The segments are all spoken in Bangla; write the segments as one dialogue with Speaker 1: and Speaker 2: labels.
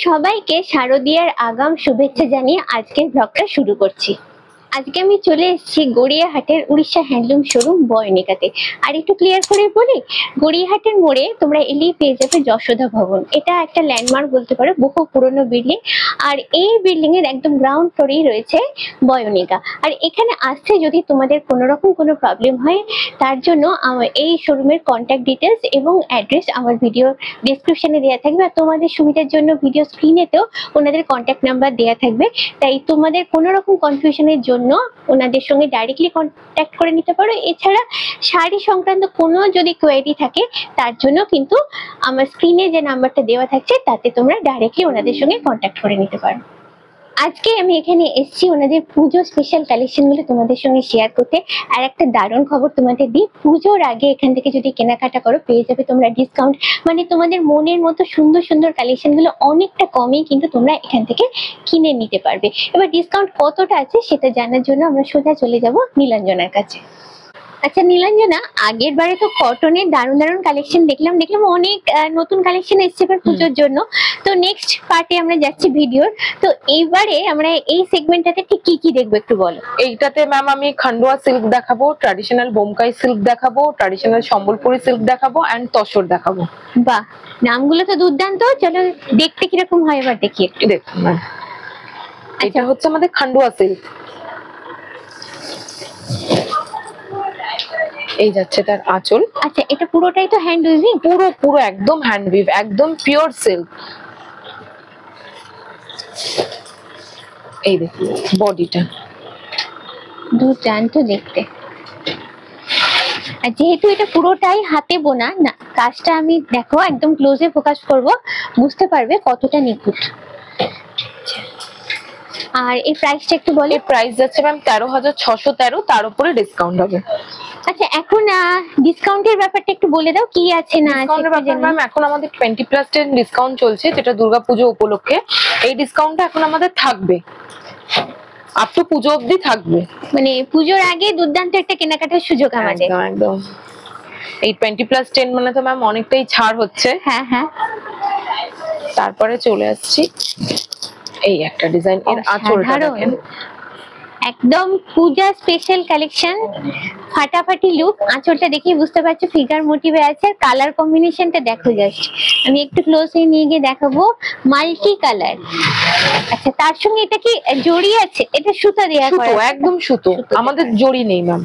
Speaker 1: সবাইকে শারদীয়ার আগাম শুভেচ্ছা জানিয়ে আজকের ব্লগটা শুরু করছি। আজকে আমি চলে এসেছি গড়িয়াহাটের উড়িষ্যা হ্যান্ডলুম শোরুম বয়নিকাতে। আর একটু ক্লিয়ার করে বলি, গড়িয়াহাটের মোড়ে তোমরা এলেই পেয়ে যাবে যশোদা ভবন। এটা একটা ল্যান্ডমার্ক বলতে পারো, বহু পুরনো বিল্ডিং। আর এই বিল্ডিং এর একদম গ্রাউন্ড ফ্লোরেই রয়েছে বয়নিকা। আর এখানে আসতে যদি তোমাদের কোনো রকম কোনো প্রবলেম হয়, তার জন্য আমার এই শোরুমের কন্ট্যাক্ট ডিটেলস এবং অ্যাড্রেস আমার ভিডিও ডেসক্রিপশনে দেওয়া থাকবে। আর তোমাদের সুবিধার জন্য ভিডিও স্ক্রিনেতেও ওনাদের কন্ট্যাক্ট নাম্বার দেওয়া থাকবে। তাই তোমাদের কোনো রকম কনফিউশনের জন্য ওনাদের সঙ্গে ডাইরেক্টলি কন্ট্যাক্ট করে নিতে পারো। এছাড়া শাড়ি সংক্রান্ত কোনো যদি কোয়েরি থাকে, তার জন্য কিন্তু আমার স্ক্রিনে যে নাম্বারটা দেওয়া থাকছে তাতে তোমরা ডাইরেক্টলি ওনাদের সঙ্গে কন্ট্যাক্ট করে নিতে পারো। আজকে আমি এখানে এসেছি ওনাদের পুজো স্পেশাল কালেকশনগুলো তোমাদের সঙ্গে শেয়ার করতে। আর একটা দারুণ খবর তোমাদের দিই, পুজোর আগে এখান থেকে যদি কেনাকাটা করো পেয়ে যাবে তোমরা ডিসকাউন্ট। মানে তোমাদের মনের মতো সুন্দর সুন্দর কালেকশনগুলো অনেকটা কমে কিন্তু তোমরা এখান থেকে কিনে নিতে পারবে। এবার ডিসকাউন্ট কতটা আছে সেটা জানার জন্য আমরা সোজা চলে যাব নীলাঞ্জনার কাছে। আচ্ছা নীলাঞ্জনা, আগের বারে তো কটনের দারুণ দারুণ কালেকশন দেখলাম অনেক নতুন কালেকশন এসছে এবার পুজোর জন্য। তো নেক্সট পার্টে আমরা যাচ্ছি ভিডিওর। তো এইবারে আমরা এই সেগমেন্টটাতে ঠিক কি কি দেখবো একটু বলো।
Speaker 2: এইটাতে ম্যাম আমি খান্ডোয়া সিল্ক দেখাবো, ট্র্যাডিশনাল বোমকাই সিল্ক দেখাবো, ট্র্যাডিশনাল সম্বলপুরি সিল্ক দেখাবো এন্ড তসর দেখাবো।
Speaker 1: বাহ, নামগুলো তো দুর্দান্ত। চলো দেখতে কিরকম হয় এবার দেখি একটু।
Speaker 2: দেখুন ম্যাম, এটা হচ্ছে আমাদের খান্ডোয়া সিল্ক। এই যাচ্ছে তার আঁচল।
Speaker 1: আচ্ছা, এটা পুরোটাই তো হ্যান্ড উইভিং?
Speaker 2: পুরো পুরো একদম হ্যান্ড উইভ, একদম পিওর সিল্ক। এই দেখুন বডিটা
Speaker 1: দুর্দান্ত দেখতে। আর যেহেতু এটা পুরোটাই হাতে বোনা না, কাজটা আমি দেখো একদম ক্লোজে ফোকাস করব, বুঝতে পারবে কতটা নিখুঁত। আর এই প্রাইসটা একটু বলে।
Speaker 2: প্রাইস যাচ্ছে ম্যাম 13,613, তার উপরে ডিসকাউন্ট হবে।
Speaker 1: আচ্ছা, এখন ডিসকাউন্টের ব্যাপারটা একটু বলে দাও, কি আছে না আছে।
Speaker 2: ম্যাম এখন আমাদের 20% ডিসকাউন্ট চলছে, যেটা দুর্গাপুজো উপলক্ষে। এই ডিসকাউন্টটা এখন আমাদের থাকবে, আপ টু পুজো অবধি থাকবে।
Speaker 1: মানে পুজোর আগে দুর্দান্ত একটা কেনাকাটার সুযোগ আমাদের।
Speaker 2: একদম এই 20+10 মানে তো ম্যাম অনেকটাই ছাড় হচ্ছে।
Speaker 1: হ্যাঁ হ্যাঁ।
Speaker 2: তারপরে চলে আসছি এই একটা ডিজাইন, এর আঁচলটা দেখেন,
Speaker 1: একদম পূজা স্পেশাল কালেকশন, ফাটাফাটি লুক। আঁচলটা দেখেই বুঝতে পারছো ফিগার মোটিভে আছে। আর কালার কম্বিনেশনটা দেখো জাস্ট, আমি একটু ক্লোজে নিয়ে গিয়ে দেখাবো, মাল্টি কালার। আচ্ছা, তার সঙ্গে এটা কি জড়ি আছে? এটা সুতা দেয়া করা?
Speaker 2: সুতো, একদম সুতো, আমাদের জড়ি নেই ম্যাম।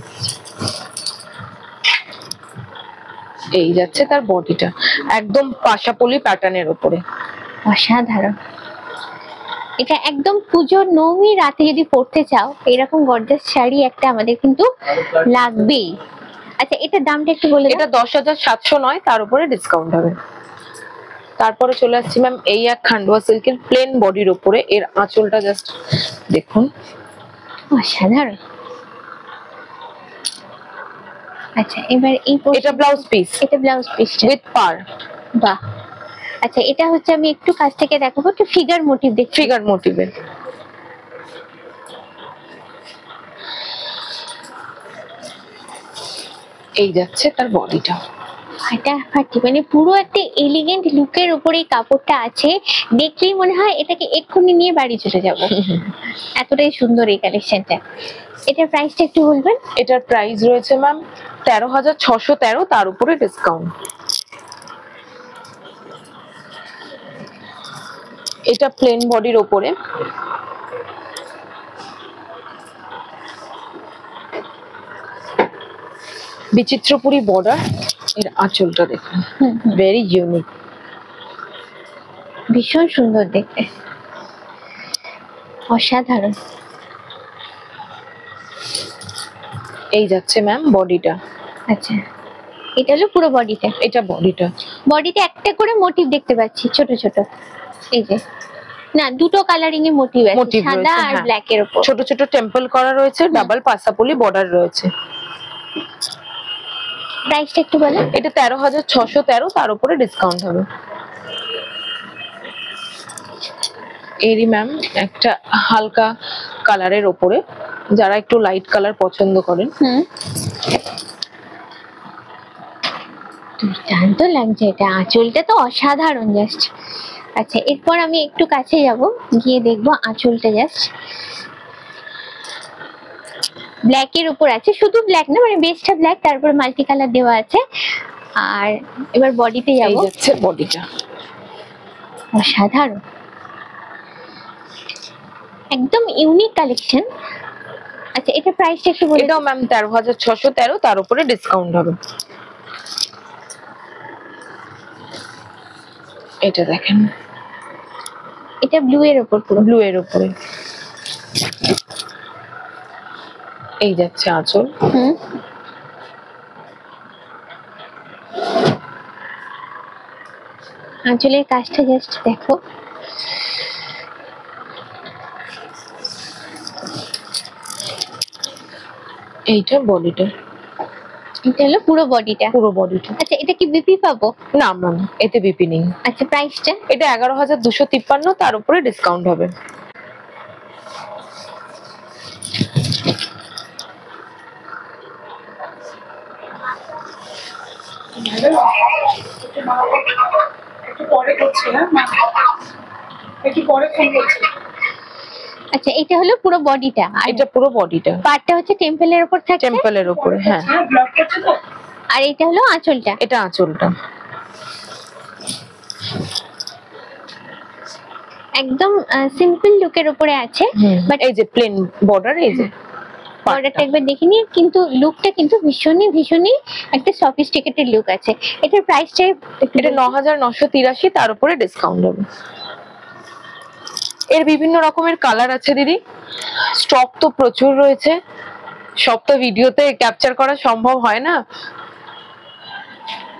Speaker 2: এই যাচ্ছে তার বডিটা, একদম পাশাপলি প্যাটার্নের উপরে,
Speaker 1: অসাধারণ। এটা একদম পুজোর নবমী রাতে যদি পড়তে চাও, এরকম গর্জাস শাড়ি একটা আমাদের কিন্তু লাগবেই। আচ্ছা, এটার দামটা একটু বলে।
Speaker 2: এটা 10,709, তার উপরে ডিসকাউন্ট হবে। তারপরে চলে আসছি ম্যাম এই এক খান্ডোয়া সিল্কের প্লেন বডির উপরে, এর আঁচলটা জাস্ট দেখুন,
Speaker 1: অসাধারণ। আচ্ছা, এবার
Speaker 2: এটা ব্লাউজ পিস,
Speaker 1: এটা ব্লাউজ পিস
Speaker 2: উইথ পার।
Speaker 1: বাহ। আচ্ছা, এটা হচ্ছে আমি একটু কাছ থেকে দেখাবো, একটু ফিগার মোটিভ দেখি।
Speaker 2: ফিগার মোটিভের এই যাচ্ছে তার বডিটা,
Speaker 1: ফাটাফাটি, মানে পুরো একটা এলিগেন্ট লুকের উপরে কাপড়টা আছে। দেখলেই মনে হয় এটাকে এক্ষুনি নিয়ে বাড়ি চলে যাব, এতটাই সুন্দর এই কালেকশনটা। এটার প্রাইসটা একটু বলবেন।
Speaker 2: এটার প্রাইস রয়েছে ম্যাম 13,613, তার উপরে ডিসকাউন্ট। এটা প্লেন বডির উপরে, বিচিত্রপুরী বর্ডার, এর আঁচলটা দেখুন, ভেরি ইউনিক,
Speaker 1: ভীষণ সুন্দর দেখতে, অসাধারণ।
Speaker 2: এই যাচ্ছে ম্যাম বডিটা।
Speaker 1: আচ্ছা, এটা হলো পুরো বডিটা।
Speaker 2: এটা বডিটা,
Speaker 1: বডিতে একটা করে মোটিভ দেখতে পাচ্ছি ছোট ছোট। এই যে না, দুটো কালারিং এ মোটিভ আছে, সাদা আর ব্ল্যাক এর উপর
Speaker 2: ছোট ছোট টেম্পল করা রয়েছে, ডাবল পাসাপলি বর্ডার রয়েছে।
Speaker 1: প্রাইসটা একটু বলেন।
Speaker 2: এটা 13,613, তার উপরে ডিসকাউন্ট হবে। এরই ম্যাম একটা হালকা কালারের উপরে, যারা একটু লাইট কালার পছন্দ করেন।
Speaker 1: দুর্দান্ত লাগছে এটা, আঁচলটা তো অসাধারণ জাস্ট। আচ্ছা, এরপর আমি একটু কাছে যাব, গিয়ে দেখবো আঁচলটা জাস্ট ব্ল্যাক এর উপর আছে, শুধু ব্ল্যাক না মানে বেসটা ব্ল্যাক, তারপর মাল্টি কালার দেওয়া আছে। আর এবার বডিতে যাব,
Speaker 2: এই যাচ্ছে বডিটা,
Speaker 1: অসাধারণ, একদম ইউনিক কালেকশন। আচ্ছা, এটা প্রাইসটা একটু বলে।
Speaker 2: এটাও ম্যাম 13,613, তার উপরে ডিসকাউন্ট হবে। এটা দেখেন,
Speaker 1: এটা ব্লু এর উপর, পুরো
Speaker 2: ব্লু এর উপরে। এই যাচ্ছে আঁচল।
Speaker 1: আঁচলের কাজটা জাস্ট দেখো,
Speaker 2: এইটা বডিটা,
Speaker 1: এটা হলো পুরো বডিটা।
Speaker 2: পুরো বডিটা।
Speaker 1: আচ্ছা, এটা কি বিপি পাবো?
Speaker 2: না ম্যাম, এতে বিপি নেই।
Speaker 1: আচ্ছা, প্রাইসটা?
Speaker 2: এটা 11,253, তার উপরে ডিসকাউন্ট হবে।
Speaker 1: আচ্ছা, এটা হলো পুরো বডিটা, আর
Speaker 2: এটা পুরো বডিটা,
Speaker 1: পার্টটা হচ্ছে টেম্পলের উপর থাকে,
Speaker 2: টেম্পলের উপরে। হ্যাঁ,
Speaker 1: আর এটা হলো আঁচলটা।
Speaker 2: এটা আঁচলটা।
Speaker 1: একদম সিম্পল লুকের উপরে আছে,
Speaker 2: বাট এই যে প্লেন বর্ডার, এই যে
Speaker 1: বর্ডারটা একবার দেখিনি, কিন্তু লুকটা কিন্তু ভীষণই একটা সফিস্টিকেটেড লুক আছে। এটার প্রাইসটা?
Speaker 2: এটা 9,983, তার উপরে ডিসকাউন্ট হবে। এর বিভিন্ন রকমের কালার আছে দিদি, স্টক তো প্রচুর রয়েছে, সব তো ভিডিওতে ক্যাপচার করা সম্ভব হয় না।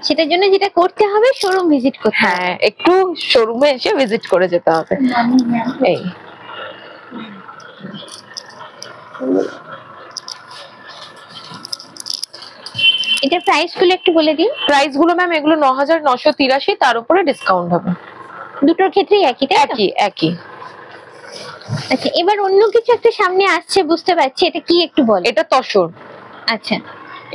Speaker 1: সেটার জন্য যেটা করতে হবে, শোরুম ভিজিট করতে হবে।
Speaker 2: হ্যাঁ, একটু শোরুমে এসে ভিজিট করে যেতে হবে। এই
Speaker 1: এটা প্রাইস গুলো একটু বলে দিন।
Speaker 2: প্রাইস গুলো ম্যাম, এগুলো 9,983, তার উপরে ডিসকাউন্ট হবে।
Speaker 1: দুটোর ক্ষেত্রেই একই, তাই তো?
Speaker 2: একই একই।
Speaker 1: আচ্ছা, এবার অন্য কিছু একটা সামনে আসছে, বুঝতে পারছি, এটা কি একটু বল।
Speaker 2: এটা তসর।
Speaker 1: আচ্ছা,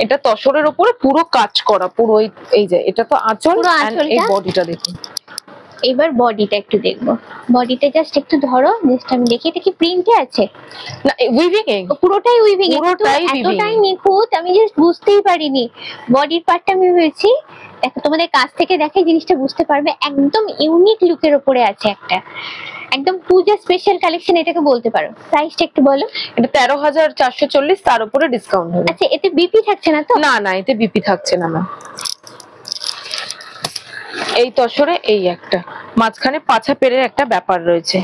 Speaker 2: এটা তসরের উপরে পুরো কাজ করা, পুরো এই যে এটা তো আঁচল,
Speaker 1: পুরো
Speaker 2: and এই
Speaker 1: আঁচলটা।
Speaker 2: বডিটা দেখুন।
Speaker 1: এবার বডিটা একটু দেখবো, বডিটা জাস্ট একটু ধরো, জাস্ট আমি দেখি এটা কি প্রিন্টে আছে
Speaker 2: না, উইভিং এ
Speaker 1: পুরোটাই উইভিং,
Speaker 2: পুরোটাই weaving।
Speaker 1: এতটাই নিখুঁত আমি জাস্ট বুঝতেই পারিনি। বডির পার্টটা আমি ভেবেছি, দেখো তোমাদের কাছ থেকে দেখে জিনিসটা বুঝতে পারবে, একদম ইউনিক লুকের উপরে আছে একটা, একদম পূজা স্পেশাল কালেকশন এটাকে বলতে পারো। প্রাইসটা একটু বলো।
Speaker 2: এটা 13,440, তার উপরে ডিসকাউন্ট হবে।
Speaker 1: আচ্ছা, এতে বিপি থাকছে না তো?
Speaker 2: না না, এতে বিপি থাকছে না ম্যাম। এই তসরে এই একটা মাঝখানে পাছা পেরের একটা ব্যাপার রয়েছে।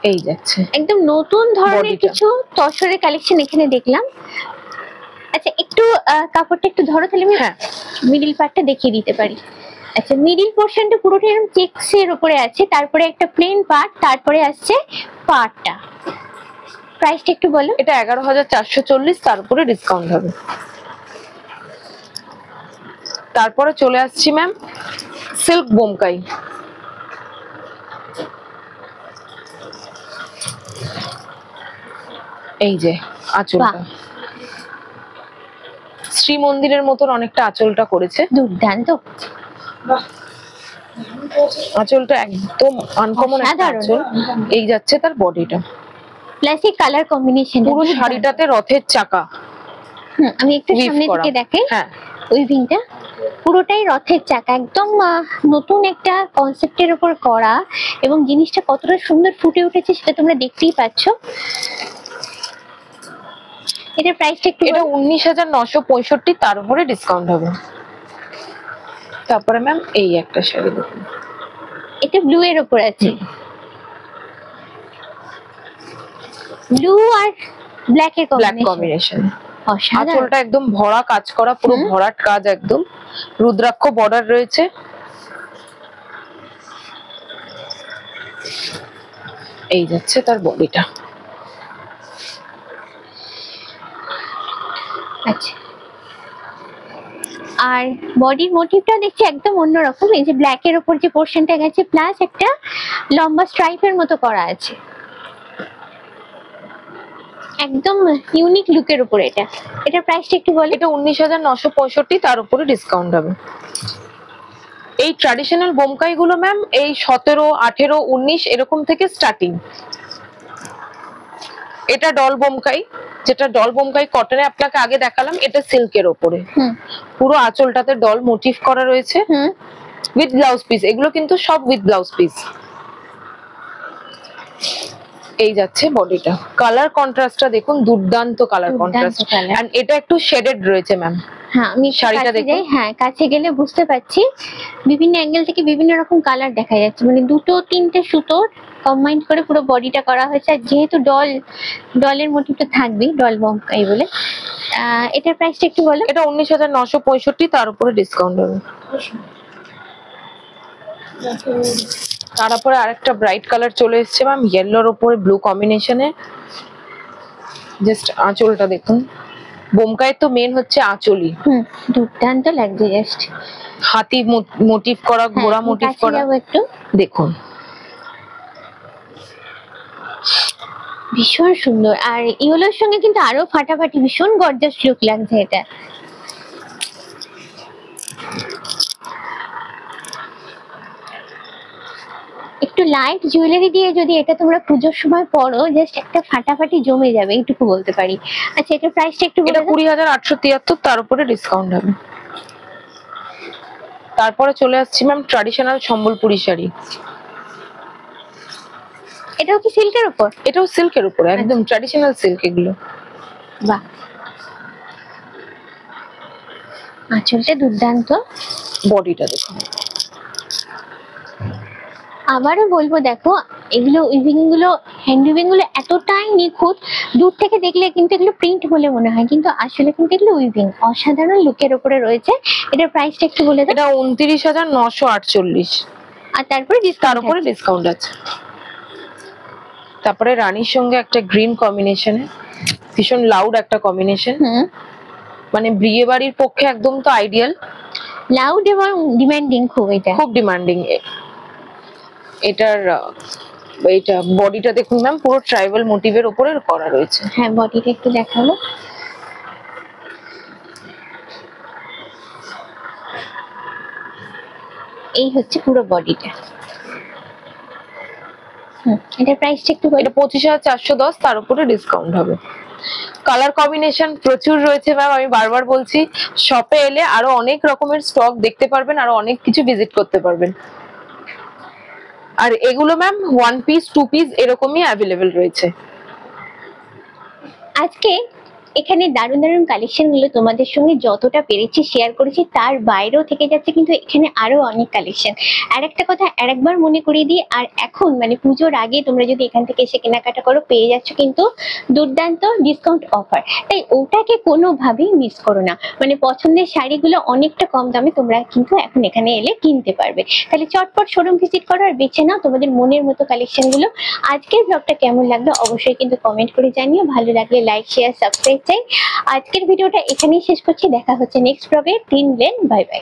Speaker 2: এই যাচ্ছে
Speaker 1: একদম নতুন ধরনের
Speaker 2: বডিটা।
Speaker 1: কিছু তসরের কালেকশন এখানে দেখলাম। আচ্ছা, একটু কাপড়টা একটু ধরো, তাহলে আমি মিডিল পার্টটা দেখিয়ে দিতে পারি। আচ্ছা, মিডিল পোরশনটা পুরোটা এরকম চেকসের উপরে আছে, তারপরে একটা প্লেন পার্ট, তারপরে আসছে পার্টটা। প্রাইসটা একটু বলো।
Speaker 2: এটা 11,440, তার উপরে ডিসকাউন্ট হবে। তারপরে চলে আসছি ম্যাম সিল্ক বোমকাই। এই যে আঁচলটা শ্রী মন্দিরের মতন অনেকটা আঁচলটা করেছে,
Speaker 1: দুর্দান্ত।
Speaker 2: আঁচলটা একদম আনকমন একটা আঁচল। এই যাচ্ছে তার বডিটা,
Speaker 1: প্লাস এই কালার কম্বিনেশন,
Speaker 2: পুরো শাড়িটাতে রথের চাকা।
Speaker 1: আমি একটু সামনে থেকে দেখাই।
Speaker 2: হ্যাঁ,
Speaker 1: উইভিংটা পুরোটাই রথের চাকা, একদম নতুন একটা কনসেপ্টের উপর করা, এবং জিনিসটা কতটা সুন্দর ফুটে উঠেছে সেটা তোমরা দেখতেই পাচ্ছ। এটার প্রাইসটা একটু?
Speaker 2: এটা 19,965, তার উপরে ডিসকাউন্ট হবে। তারপরে ম্যাম এই একটা শাড়ি দেখুন,
Speaker 1: এটা ব্লু এর উপর আছে, ব্লু আর ব্ল্যাক এর
Speaker 2: কম্বিনেশন।
Speaker 1: অসাধারণ।
Speaker 2: আঁচলটা একদম ভরা কাজ করা, পুরো ভরাট কাজ, একদম রুদ্রাক্ষ বর্ডার রয়েছে। এই যাচ্ছে তার বডিটা।
Speaker 1: আচ্ছা, আর বডির মোটিভটা দেখছি একদম অন্যরকম। এই যে ব্ল্যাক এর উপর যে পোর্শনটা গেছে, প্লাস একটা লম্বা স্ট্রাইপের মতো করা আছে, একদম ইউনিক লুকের উপর এটা। এটার প্রাইসটা একটু বলো।
Speaker 2: এটা 19,965, তার উপরে ডিসকাউন্ট হবে। এই ট্র্যাডিশনাল বোমকাই গুলো ম্যাম এই 17, 18, 19 এরকম থেকে স্টার্টিং। এটা ডল বোমকাই, যেটা ডল বোমকাই কটনে আপনাকে আগে দেখালাম, এটা সিল্কের ওপরে পুরো আঁচলটাতে ডল মোটিভ করা রয়েছে উইথ ব্লাউজ পিস। এগুলো কিন্তু সব উইথ ব্লাউজ পিস। এই যাচ্ছে বডিটা, কালার কন্ট্রাস্টটা দেখুন, দুর্দান্ত কালার কন্ট্রাস্ট, এন্ড এটা একটু শেডেড রয়েছে ম্যাম।
Speaker 1: হ্যাঁ, আমি শাড়িটা দেখুন, হ্যাঁ কাছে গেলে বুঝতে পাচ্ছি বিভিন্ন অ্যাঙ্গেল থেকে বিভিন্ন রকম কালার দেখা যাচ্ছে, মানে দুটো তিনটে সুতোর কম্বাইন করে পুরো বডিটা করা হয়েছে। আর যেহেতু ডলের মোটিভটা থাকবে, ডল বোমকাই বলে। এটার প্রাইসটা একটু বলো।
Speaker 2: এটা 19,965, তার উপরে ডিসকাউন্ট হবে। তারপরে আরেকটা ব্রাইট কালার চলে এসেছে ম্যাম, ইয়েলোর উপরে ব্লু কম্বিনেশনে। জাস্ট আঁচলটা দেখুন, বোমকাই তো মেন হচ্ছে আঁচলই।
Speaker 1: দুর্দান্ত লাগছে, জাস্ট
Speaker 2: হাতি মোটিভ করা, ঘোড়া মোটিভ করা,
Speaker 1: একটু
Speaker 2: দেখুন
Speaker 1: ভীষণ সুন্দর। আর ইয়েলোর সঙ্গে কিন্তু আরো ফাটাফাটি ভীষণ গর্জাস লুক লাগছে এটা। একটু লাইট জুয়েলারি দিয়ে যদি এটা তোমরা পুজোর সময় পরো, জাস্ট একটা ফাটাফাটি জমে যাবে, এইটুকু বলতে পারি। আচ্ছা, এটার প্রাইসটা একটু বলে দাও।
Speaker 2: 20,873, তার উপরে ডিসকাউন্ট হবে। তারপরে চলে আসছি ম্যাম ট্র্যাডিশনাল সম্বলপুরি শাড়ি।
Speaker 1: এটাও কি সিল্কের উপর?
Speaker 2: এটাও সিল্কের উপর, একদম ট্র্যাডিশনাল সিল্ক এগুলো।
Speaker 1: বাহ, আঁচলটা দুর্দান্ত,
Speaker 2: বডিটা দেখুন।
Speaker 1: আবারও বলবো, দেখো এগুলো উইভিং গুলো, হ্যান্ড উইভিং গুলো এতটাই নিখুঁত, দূর থেকে দেখলে কিন্তু এগুলো প্রিন্ট বলে মনে হয়, কিন্তু আসলে কিন্তু এগুলো উইভিং। অসাধারণ লুকের উপরে রয়েছে। এটার প্রাইসটা একটু বলে দাও।
Speaker 2: এটা 29,948,
Speaker 1: আর তারপরে
Speaker 2: তার উপরে ডিসকাউন্ট আছে। তারপরে রানীর সঙ্গে একটা গ্রিন কম্বিনেশনে, ভীষণ লাউড একটা কম্বিনেশন, মানে বিয়ে বাড়ির পক্ষে একদম তো আইডিয়াল।
Speaker 1: লাউড এবং ডিমান্ডিং, খুব এটা
Speaker 2: খুব ডিমান্ডিং। এটার এইটা বডিটা দেখুন ম্যাম, পুরো ট্রাইবাল মোটিভের উপরে করা রয়েছে।
Speaker 1: হ্যাঁ, বডিটা একটু দেখাবো। এই হচ্ছে পুরো বডিটা। এটার প্রাইসটা একটু বলো।
Speaker 2: এটা 25,410, তার উপরে ডিসকাউন্ট হবে। কালার কম্বিনেশন প্রচুর রয়েছে ম্যাম, আমি বারবার বলছি, শপে এলে আরো অনেক রকমের স্টক দেখতে পারবেন, আরো অনেক কিছু ভিজিট করতে পারবেন। আর এগুলো ম্যাম 1 পিস 2 পিস এরকমই অ্যাভেলেবেল রয়েছে।
Speaker 1: আজকে এখানে দারুণ দারুণ কালেকশন গুলো তোমাদের সঙ্গে যতটা পেরেছি শেয়ার করেছি, তার বাইরেও থেকে যাচ্ছে কিন্তু এখানে আরো অনেক কালেকশন। আর একটা কথা আরেকবার মনে করিয়ে দিই, আর এখন মানে পুজোর আগে তোমরা যদি এখান থেকে এসে কেনাকাটা করো, পেয়ে যাচ্ছ কিন্তু দুর্দান্ত ডিসকাউন্ট অফার। তাই ওটাকে কোনোভাবেই মিস করো না। মানে পছন্দের শাড়িগুলো অনেকটা কম দামে তোমরা কিন্তু এখন এখানে এলে কিনতে পারবে। তাহলে চটপট শোরুম ভিজিট করো আর বেছে নাও তোমাদের মনের মতো কালেকশন গুলো। আজকের ব্লগটা কেমন লাগলো অবশ্যই কিন্তু কমেন্ট করে জানিও। ভালো লাগলে লাইক, শেয়ার, সাবস্ক্রাইব চাই। আজকের ভিডিওটা এখানেই শেষ করছি, দেখা হচ্ছে নেক্সট ব্লগে। Tin lane, bye bye.